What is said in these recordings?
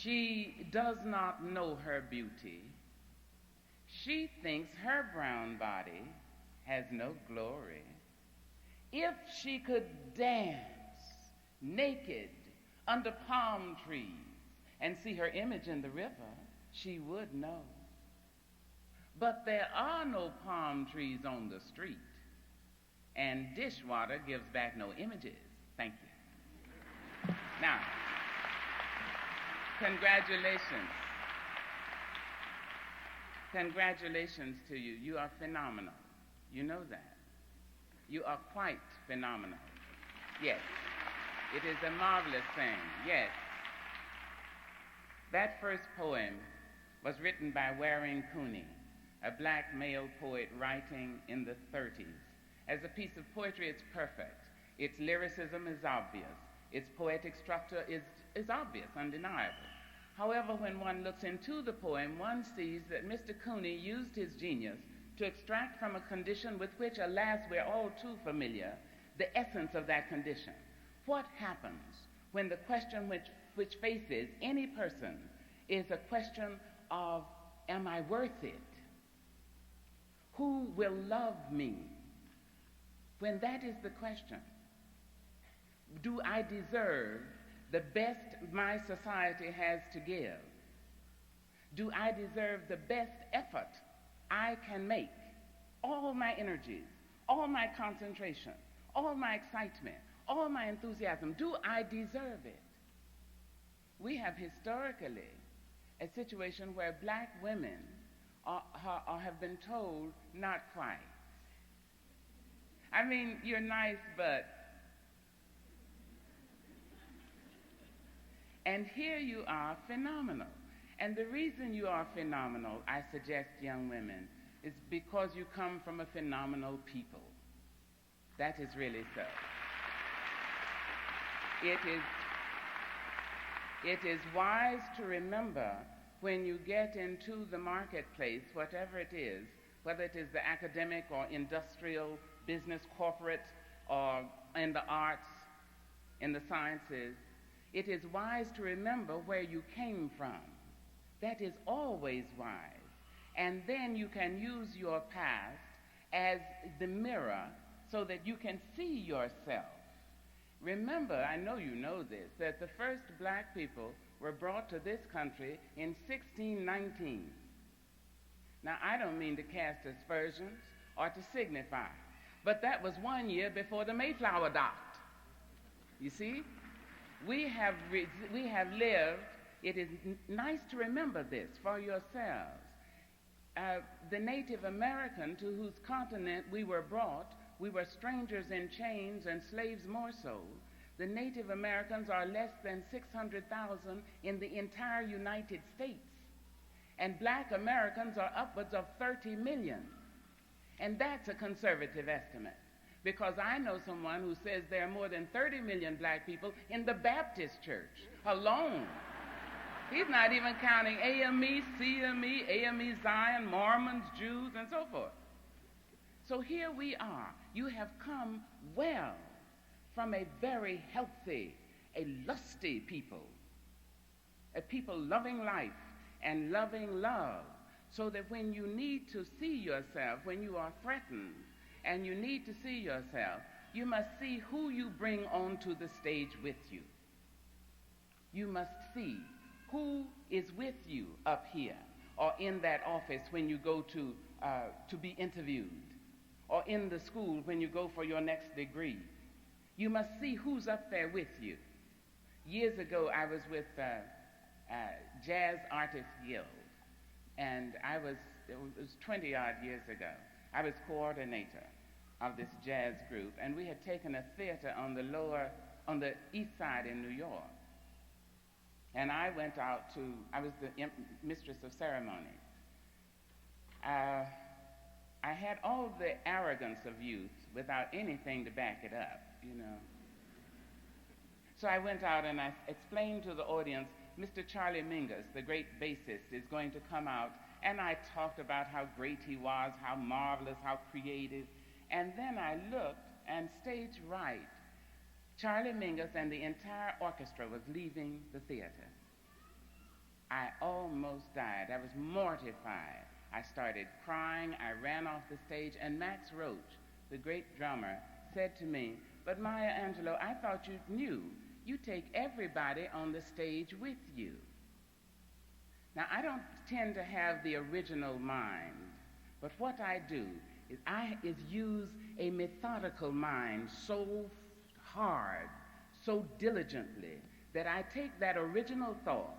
She does not know her beauty. She thinks her brown body has no glory. If she could dance naked under palm trees and see her image in the river, she would know. But there are no palm trees on the street, and dishwater gives back no images. Thank you. Now, congratulations. Congratulations to you. You are phenomenal. You know that. You are quite phenomenal. Yes. It is a marvelous thing. Yes. That first poem was written by Waring Cooney, a black male poet writing in the 30s. As a piece of poetry, it's perfect. Its lyricism is obvious. Its poetic structure is obvious, undeniable. However, when one looks into the poem, one sees that Mr. Cooney used his genius to extract from a condition with which, alas, we're all too familiar, the essence of that condition. What happens when the question which faces any person is a question of, am I worth it? Who will love me? When that is the question, do I deserve the best my society has to give? Do I deserve the best effort I can make? All my energies, all my concentration, all my excitement, all my enthusiasm, do I deserve it? We have historically a situation where black women have been told, not quite. I mean, you're nice, but... And here you are, phenomenal. And the reason you are phenomenal, I suggest, young women, is because you come from a phenomenal people. That is really so. It is wise to remember when you get into the marketplace, whatever it is, whether it is the academic or industrial, business, corporate, or in the arts, in the sciences, it is wise to remember where you came from. That is always wise. And then you can use your past as the mirror so that you can see yourself. Remember, I know you know this, that the first black people were brought to this country in 1619. Now, I don't mean to cast aspersions or to signify, but that was 1 year before the Mayflower docked. You see? We have lived, it is nice to remember this for yourselves. The Native American to whose continent we were brought, we were strangers in chains and slaves more so. The Native Americans are less than 600,000 in the entire United States. And black Americans are upwards of 30 million. And that's a conservative estimate, because I know someone who says there are more than 30 million black people in the Baptist church alone. He's not even counting AME, CME, AME Zion, Mormons, Jews, and so forth. So here we are. You have come well from a very healthy, a lusty people, a people loving life and loving love, so that when you need to see yourself, when you are threatened and you need to see yourself, you must see who you bring onto the stage with you. You must see who is with you up here or in that office when you go to be interviewed, or in the school when you go for your next degree. You must see who's up there with you. Years ago, I was with Jazz Artists Guild, and it was 20-odd years ago. I was coordinator of this jazz group, and we had taken a theater on the east side in New York. And I went out I was the mistress of ceremonies. I had all the arrogance of youth without anything to back it up, you know. So I went out and I explained to the audience, Mr. Charlie Mingus, the great bassist, is going to come out, and I talked about how great he was, how marvelous, how creative. And then I looked, and stage right, Charlie Mingus and the entire orchestra was leaving the theater. I almost died. I was mortified. I started crying. I ran off the stage, and Max Roach, the great drummer, said to me, "But Maya Angelou, I thought you knew. You take everybody on the stage with you." Now, I don't tend to have the original mind, but what I do is use a methodical mind so hard, so diligently, that I take that original thought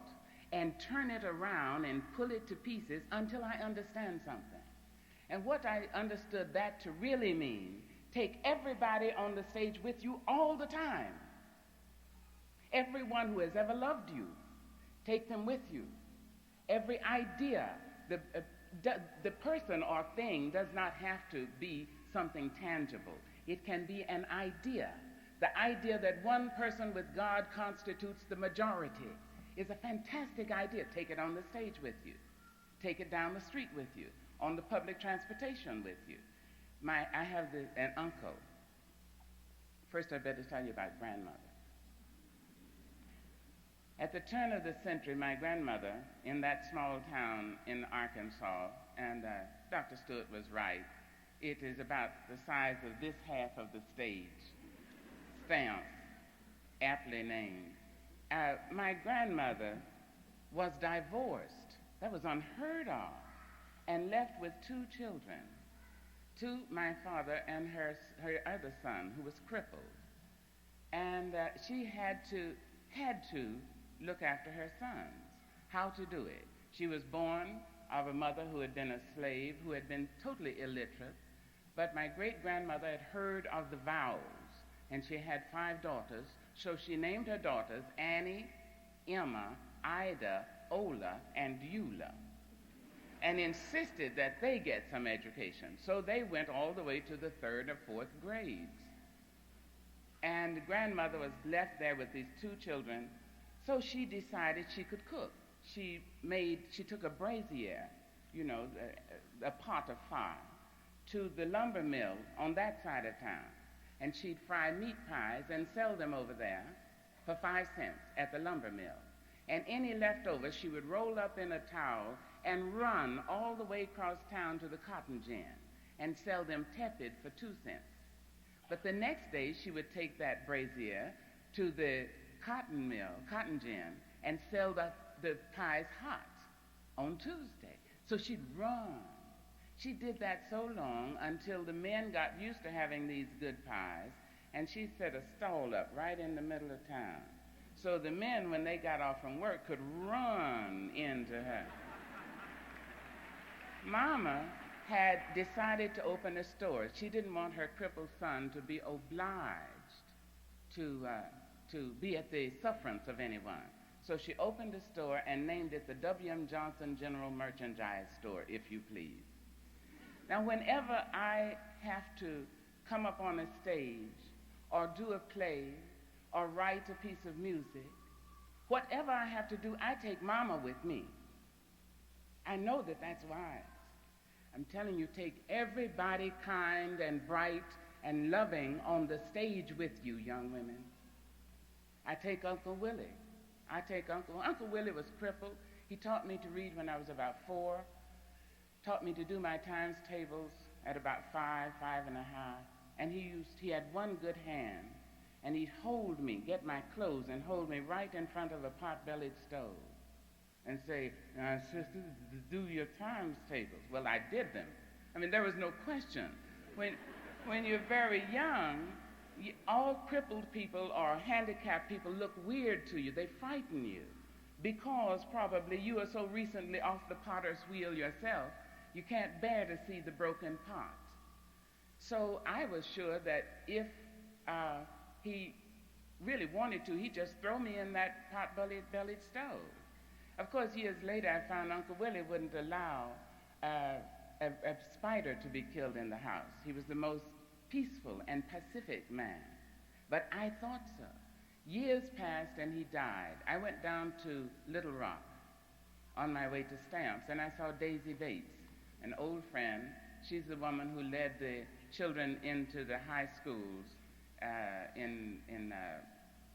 and turn it around and pull it to pieces until I understand something. And what I understood that to really mean, take everybody on the stage with you all the time. Everyone who has ever loved you, take them with you. Every idea, the person or thing does not have to be something tangible. It can be an idea. The idea that one person with God constitutes the majority is a fantastic idea. Take it on the stage with you. Take it down the street with you, on the public transportation with you. I have an uncle. First, I better tell you about grandmother. At the turn of the century, my grandmother, in that small town in Arkansas, and Dr. Stewart was right, it is about the size of this half of the stage. Stamps, aptly named. My grandmother was divorced. That was unheard of, and left with 2 children. My father and her other son, who was crippled. And she had to look after her sons. How to do it? She was born of a mother who had been a slave, who had been totally illiterate, but my great-grandmother had heard of the vows, and she had 5 daughters, so she named her daughters Annie, Emma, Ida, Ola, and Eula, and insisted that they get some education. So they went all the way to the 3rd or 4th grades. And grandmother was left there with these 2 children, so she decided she could cook. She took a brazier, a pot of fire, to the lumber mill on that side of town, and she'd fry meat pies and sell them over there for 5 cents at the lumber mill. And any leftovers she would roll up in a towel and run all the way across town to the cotton gin and sell them tepid for 2 cents. But the next day she would take that brazier to the cotton gin, and sell the pies hot on Tuesday. So she'd run. She did that so long until the men got used to having these good pies, and she set a stall up right in the middle of town. So the men, when they got off from work, could run into her. Mama had decided to open a store. She didn't want her crippled son to be obliged to be at the sufferance of anyone. So she opened a store and named it the W.M. Johnson General Merchandise Store, if you please. Now, whenever I have to come up on a stage or do a play or write a piece of music, whatever I have to do, I take Mama with me. I know that that's wise. I'm telling you, take everybody kind and bright and loving on the stage with you, young women. I take Uncle Willie. Uncle Willie was crippled. He taught me to read when I was about 4, taught me to do my times tables at about 5 and a half, and he had one good hand, and he'd hold me, get my clothes, and hold me right in front of a pot-bellied stove and say, "Sister, do your times tables." Well, I did them. I mean, there was no question. When you're very young, all crippled people or handicapped people look weird to you. They frighten you because probably you are so recently off the potter's wheel yourself, you can't bear to see the broken pot. So I was sure that if he really wanted to, he'd just throw me in that pot-bellied stove. Of course, years later, I found Uncle Willie wouldn't allow a spider to be killed in the house. He was the most peaceful and pacific man. But I thought so. Years passed and he died. I went down to Little Rock on my way to Stamps, and I saw Daisy Bates, an old friend. She's the woman who led the children into the high schools in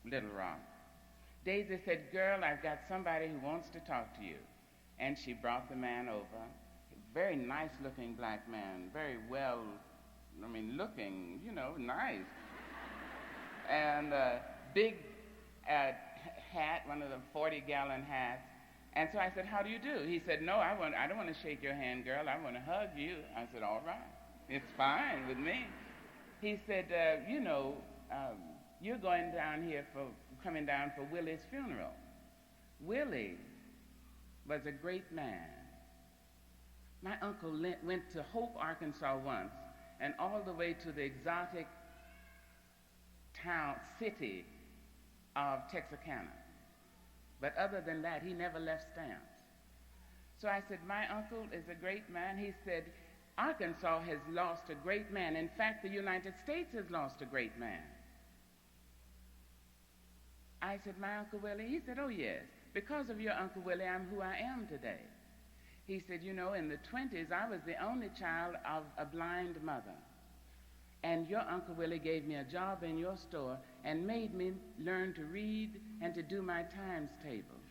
Little Rock. Daisy said, "Girl, I've got somebody who wants to talk to you." And she brought the man over. Very nice looking black man, very well, looking, nice. And big hat, one of the 40-gallon hats. And so I said, "How do you do?" He said, "No, I don't want to shake your hand, girl. I want to hug you." I said, "All right, it's fine with me." He said, "You're coming down for Willie's funeral." Willie was a great man. My uncle went to Hope, Arkansas once, and all the way to the exotic city of Texarkana. But other than that, he never left stamps. So I said, "My uncle is a great man." He said, "Arkansas has lost a great man. In fact, the United States has lost a great man." I said, "My Uncle Willie?" He said, "Oh, yes. Because of your Uncle Willie, I'm who I am today." He said, "In the 20s, I was the only child of a blind mother. And your Uncle Willie gave me a job in your store and made me learn to read and to do my times tables."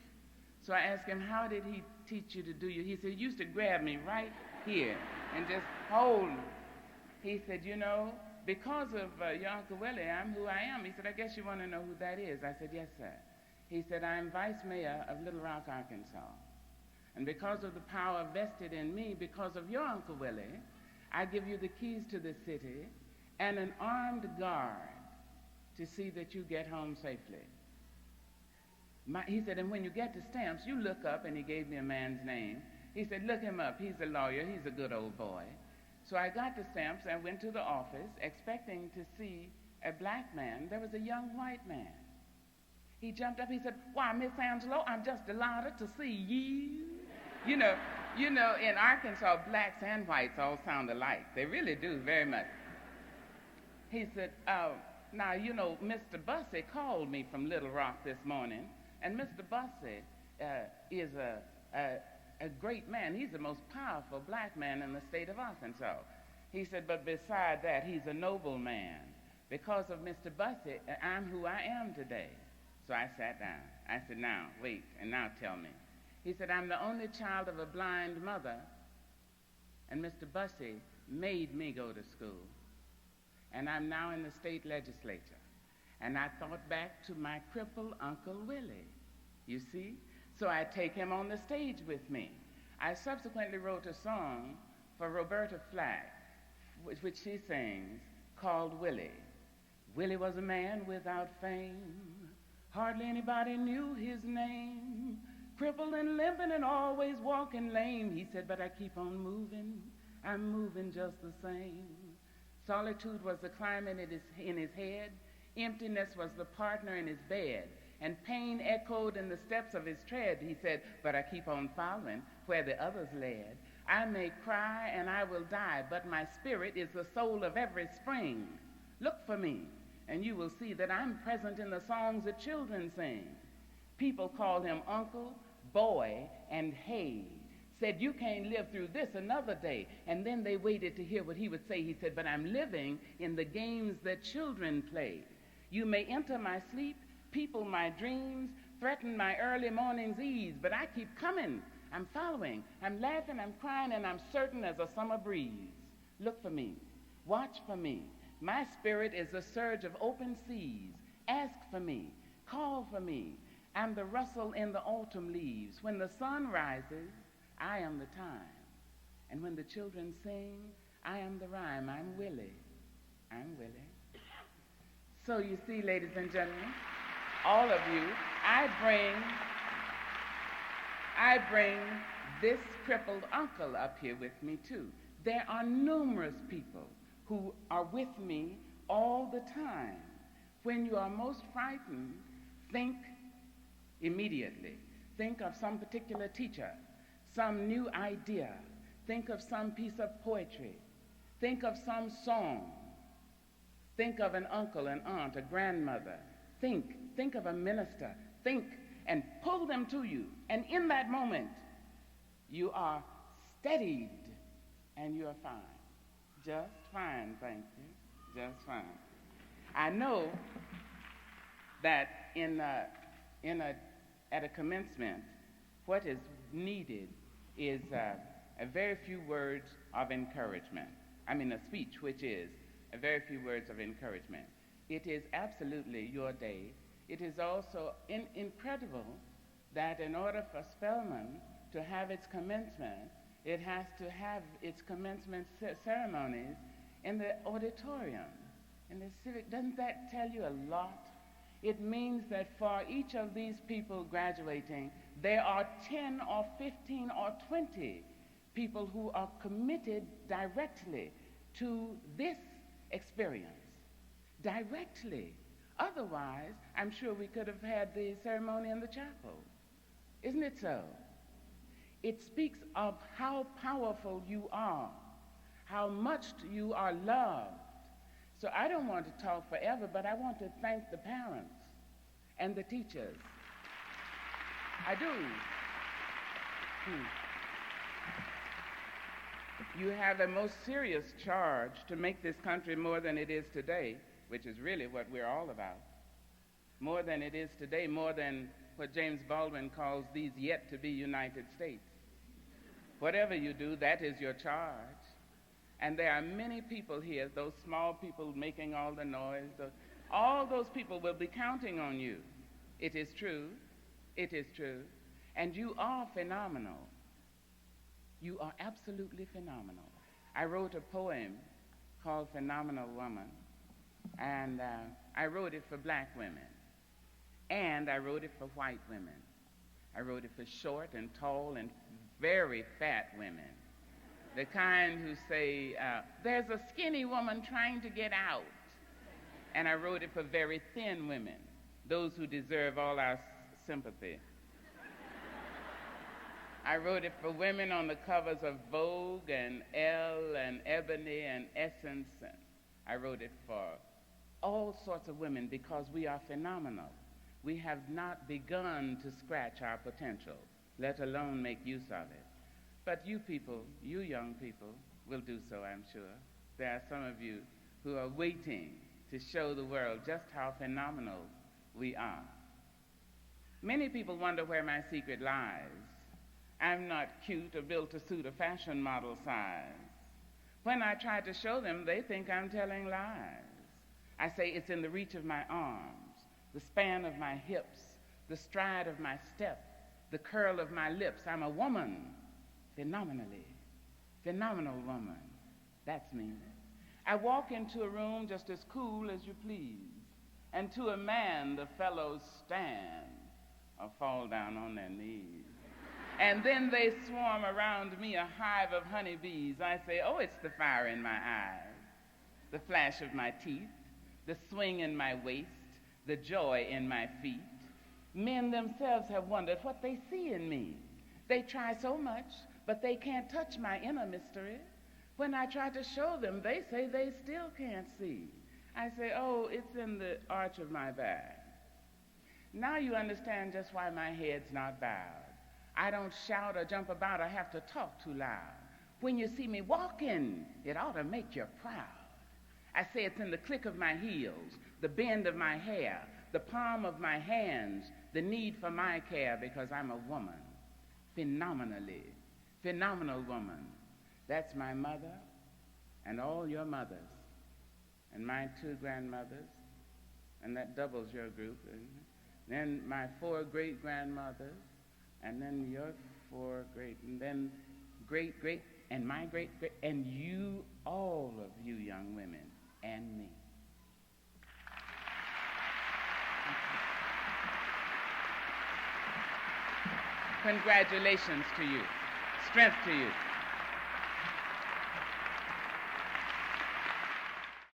So I asked him, "How did he teach you to do you?" He said, "He used to grab me right here and just hold me." He said, "Because of your Uncle Willie, I'm who I am." He said, "I guess you want to know who that is." I said, "Yes, sir." He said, "I'm vice mayor of Little Rock, Arkansas. And because of the power vested in me, because of your Uncle Willie, I give you the keys to the city and an armed guard to see that you get home safely." He said, "And when you get to Stamps, you look up," and he gave me a man's name. He said, "Look him up. He's a lawyer. He's a good old boy." So I got to Stamps and went to the office expecting to see a black man. There was a young white man. He jumped up. He said, "Why, Miss Angelou, I'm just delighted to see you." In Arkansas, blacks and whites all sound alike. They really do, very much. He said, "Now, Mr. Bussey called me from Little Rock this morning, and Mr. Bussey is a great man. He's the most powerful black man in the state of Arkansas." He said, "But beside that, he's a noble man. Because of Mr. Bussey, I'm who I am today." So I sat down. I said, "Now, wait, and now tell me." He said, "I'm the only child of a blind mother, and Mr. Bussey made me go to school. And I'm now in the state legislature." And I thought back to my crippled Uncle Willie, you see? So I take him on the stage with me. I subsequently wrote a song for Roberta Flack, which she sings, called Willie. Willie was a man without fame. Hardly anybody knew his name. Crippled and limping and always walking lame. He said, "But I keep on moving. I'm moving just the same." Solitude was the climate in his head. Emptiness was the partner in his bed. And pain echoed in the steps of his tread. He said, "But I keep on following where the others led. I may cry and I will die, but my spirit is the soul of every spring. Look for me, and you will see that I'm present in the songs that children sing." People called him uncle, boy, and hey. Said, "You can't live through this another day." And then they waited to hear what he would say. He said, "But I'm living in the games that children play. You may enter my sleep, people my dreams, threaten my early morning's ease, but I keep coming. I'm following, I'm laughing, I'm crying, and I'm certain as a summer breeze. Look for me, watch for me. My spirit is the surge of open seas. Ask for me, call for me. I'm the rustle in the autumn leaves. When the sun rises, I am the time. And when the children sing, I am the rhyme. I'm Willie. I'm Willie." So you see, ladies and gentlemen, all of you, I bring this crippled uncle up here with me too. There are numerous people who are with me all the time. When you are most frightened, think immediately. Think of some particular teacher, some new idea. Think of some piece of poetry. Think of some song. Think of an uncle, an aunt, a grandmother. Think of a minister. Think and pull them to you. And in that moment, you are steadied and you are fine. Just fine, thank you. Just fine. I know that in at a commencement, what is needed is a very few words of encouragement. I mean, a speech which is a very few words of encouragement. It is absolutely your day. It is also incredible that in order for Spelman to have its commencement, it has to have its commencement ceremonies in the auditorium, in the civic. Doesn't that tell you a lot? It means that for each of these people graduating, there are 10 or 15 or 20 people who are committed directly to this experience. Directly. Otherwise, I'm sure we could have had the ceremony in the chapel. Isn't it so? It speaks of how powerful you are, how much you are loved. So I don't want to talk forever, but I want to thank the parents and the teachers. I do. You have a most serious charge to make this country more than it is today, which is really what we're all about. More than it is today, more than what James Baldwin calls these yet-to-be United States. Whatever you do, that is your charge. And there are many people here, those small people making all the noise, all those people will be counting on you. It is true. It is true. And you are phenomenal. You are absolutely phenomenal. I wrote a poem called Phenomenal Woman, and I wrote it for black women, and I wrote it for white women. I wrote it for short and tall and very fat women, the kind who say, there's a skinny woman trying to get out. And I wrote it for very thin women, those who deserve all our sympathy. I wrote it for women on the covers of Vogue and Elle and Ebony and Essence. I wrote it for all sorts of women because we are phenomenal. We have not begun to scratch our potential, let alone make use of it. But you people, you young people, will do so, I'm sure. There are some of you who are waiting to show the world just how phenomenal we are. Many people wonder where my secret lies. I'm not cute or built to suit a fashion model size. When I try to show them, they think I'm telling lies. I say it's in the reach of my arms, the span of my hips, the stride of my step, the curl of my lips. I'm a woman, phenomenal woman. That's me. I walk into a room just as cool as you please, and to a man the fellows stand or fall down on their knees. And then they swarm around me, a hive of honeybees. I say, oh, it's the fire in my eyes, the flash of my teeth, the swing in my waist, the joy in my feet. Men themselves have wondered what they see in me. They try so much, but they can't touch my inner mystery. When I try to show them, they say they still can't see. I say, oh, it's in the arch of my back. Now you understand just why my head's not bowed. I don't shout or jump about or have to talk too loud. When you see me walking, it ought to make you proud. I say it's in the click of my heels, the bend of my hair, the palm of my hands, the need for my care because I'm a woman. Phenomenal woman. That's my mother and all your mothers and my 2 grandmothers, and that doubles your group. And then my 4 great-grandmothers, and then your 4 great, and then great, and my great, and you, all of you young women, and me. Congratulations to you. Strength to you.